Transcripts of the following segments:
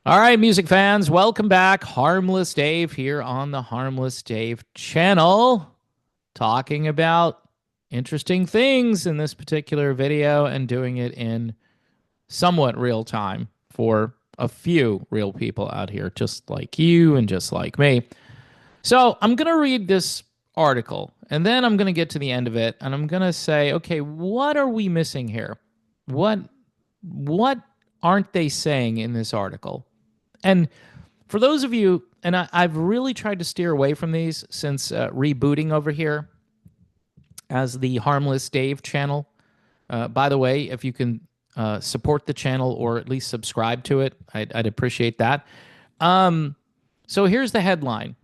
All right, music fans, welcome back. Harmless Dave here on the Harmless Dave channel, talking about interesting things in this particular video and doing it in somewhat real time for a few real people out here, just like you and just like me. So I'm going to read this article and then I'm going to get to the end of it and I'm going to say, okay, what are we missing here? What what aren't they saying in this article? And for those of you, and I've really tried to steer away from these since rebooting over here as the Harmless Dave channel. By the way, if you can support the channel or at least subscribe to it, I'd appreciate that. So here's the headline.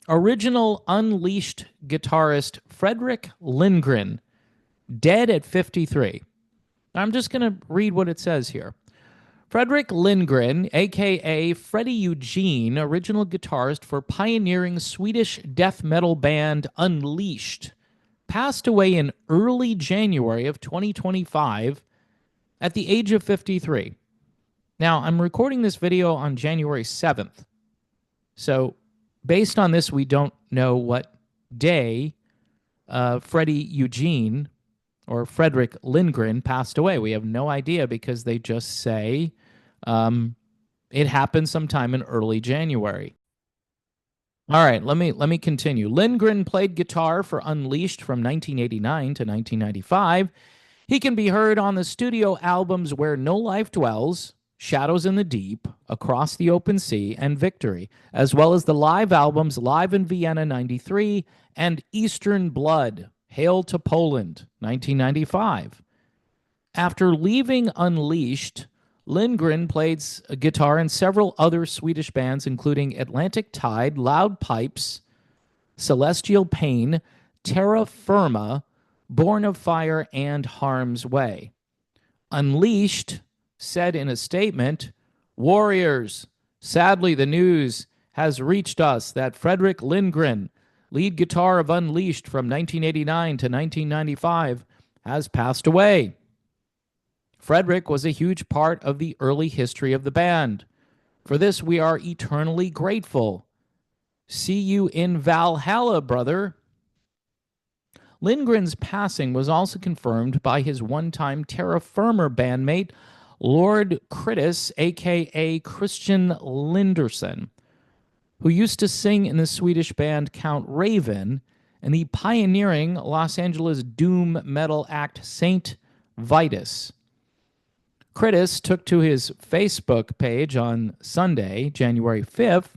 Original Unleashed guitarist Fredrik Lindgren, dead at 53. I'm just going to read what it says here. Fredrik Lindgren, a.k.a. Freddie Eugene, original guitarist for pioneering Swedish death metal band Unleashed, passed away in early January of 2025 at the age of 53. Now, I'm recording this video on January 7th. So, based on this, we don't know what day Freddie Eugene or Fredrik Lindgren passed away. We have no idea because they just say it happened sometime in early January. All right, let me continue. Lindgren played guitar for Unleashed from 1989 to 1995. He can be heard on the studio albums Where No Life Dwells, Shadows in the Deep, Across the Open Sea, and Victory, as well as the live albums Live in Vienna 93 and Eastern Blood, Hail to Poland, 1995. After leaving Unleashed, Lindgren played guitar in several other Swedish bands, including Atlantic Tide, Loud Pipes, Celestial Pain, Terra Firma, Born of Fire, and Harm's Way. Unleashed said in a statement, "Warriors, sadly the news has reached us that Fredrik Lindgren, lead guitar of Unleashed from 1989 to 1995, has passed away. Fredrik was a huge part of the early history of the band. For this, we are eternally grateful. See you in Valhalla, brother." Lindgren's passing was also confirmed by his one-time Terra Firma bandmate, Lord Kritis, a.k.a. Christian Linderson, who used to sing in the Swedish band Count Raven and the pioneering Los Angeles doom metal act Saint Vitus. Kritis took to his Facebook page on Sunday, January 5th,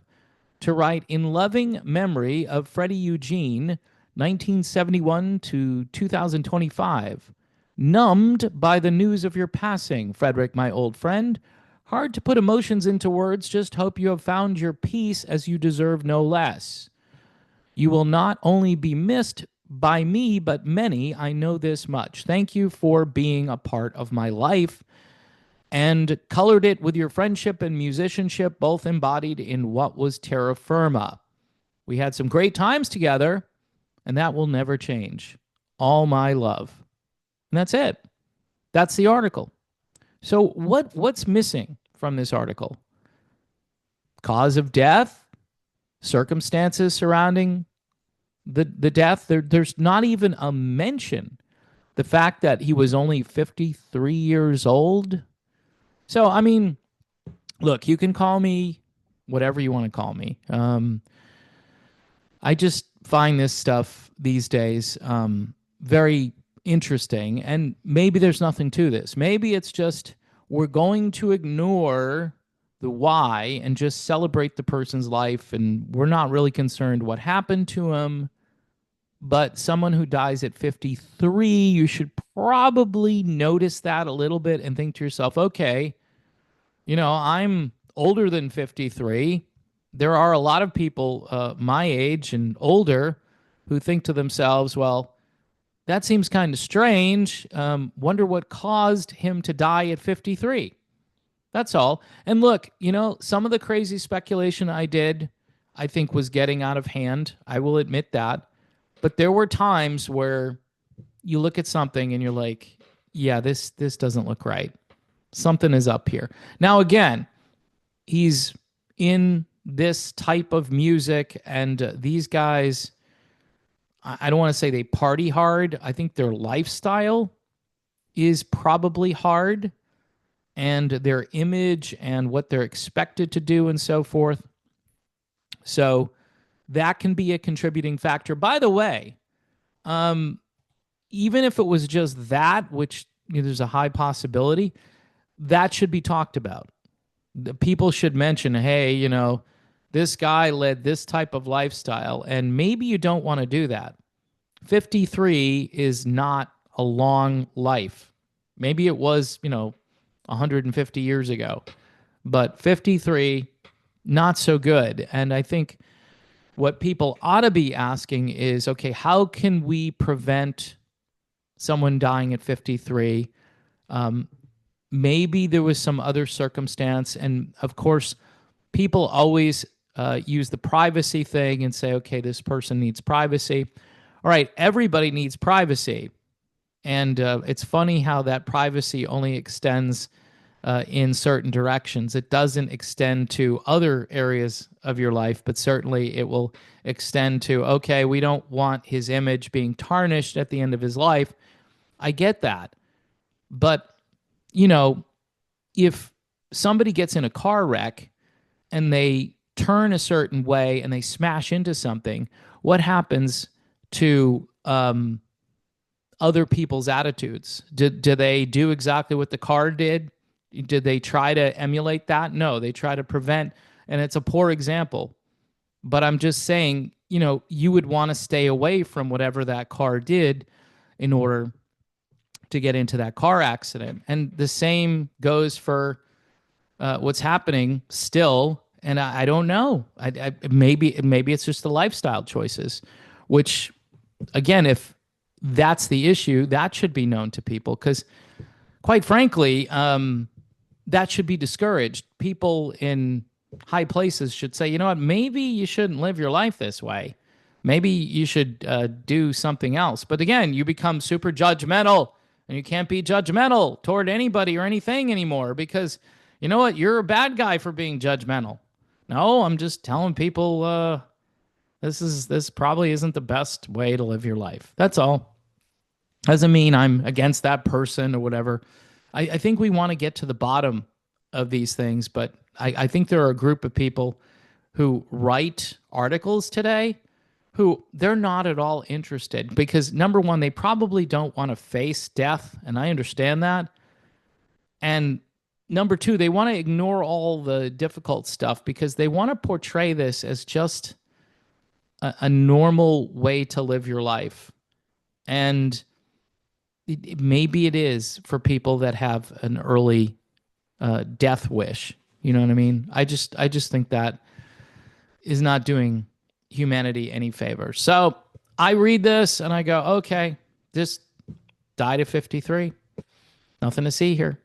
to write, "In loving memory of Freddie Eugene, 1971 to 2025. Numbed by the news of your passing, Fredrik, my old friend. Hard to put emotions into words, just hope you have found your peace as you deserve no less. You will not only be missed by me, but many, I know this much. Thank you for being a part of my life and colored it with your friendship and musicianship, both embodied in what was Terra Firma. We had some great times together, and that will never change. All my love." And that's it. That's the article. So what's missing from this article? Cause of death, circumstances surrounding the death. There's not even a mention. The fact that he was only 53 years old. So, I mean, look, you can call me whatever you want to call me. I just find this stuff these days very interesting, and maybe there's nothing to this. Maybe it's just we're going to ignore the why and just celebrate the person's life, and we're not really concerned what happened to him. But someone who dies at 53, you should probably notice that a little bit and think to yourself, okay, I'm older than 53. There are a lot of people my age and older who think to themselves, well, that seems kind of strange. Wonder what caused him to die at 53. That's all. And look, some of the crazy speculation I did, I think was getting out of hand. I will admit that. But there were times where you look at something and you're like, yeah, this doesn't look right. Something is up here. Now, again, he's in this type of music, and these guys, I don't want to say they party hard. I think their lifestyle is probably hard, and their image and what they're expected to do and so forth. So that can be a contributing factor. By the way, even if it was just that, which there's a high possibility, that should be talked about. The people should mention, hey, this guy led this type of lifestyle, and maybe you don't want to do that. 53 is not a long life. Maybe it was, 150 years ago, but 53, not so good. And I think what people ought to be asking is, okay, how can we prevent someone dying at 53? Maybe there was some other circumstance. And of course, people always use the privacy thing and say, okay, this person needs privacy. All right, everybody needs privacy. And it's funny how that privacy only extends in certain directions. It doesn't extend to other areas of your life, but certainly it will extend to, okay, we don't want his image being tarnished at the end of his life. I get that. But, if somebody gets in a car wreck and they turn a certain way and they smash into something, what happens to other people's attitudes? Do they do exactly what the car did? Did they try to emulate that? No, they try to prevent, and it's a poor example. But I'm just saying, you would want to stay away from whatever that car did in order to get into that car accident. And the same goes for what's happening still. And I don't know. Maybe it's just the lifestyle choices, which, again, if that's the issue, that should be known to people, because quite frankly, that should be discouraged. People in high places should say, you know what, maybe you shouldn't live your life this way. Maybe you should do something else. But again, you become super judgmental, and you can't be judgmental toward anybody or anything anymore, because you know what, you're a bad guy for being judgmental. No, I'm just telling people this probably isn't the best way to live your life. That's all. Doesn't mean I'm against that person or whatever. I think we want to get to the bottom of these things, but I think there are a group of people who write articles today who they're not at all interested, because number one, they probably don't want to face death, and I understand that. And number two, they want to ignore all the difficult stuff because they want to portray this as just a normal way to live your life. And maybe it is for people that have an early death wish. You know what I mean? I just think that is not doing humanity any favor. So I read this and I go, okay, just died at 53. Nothing to see here.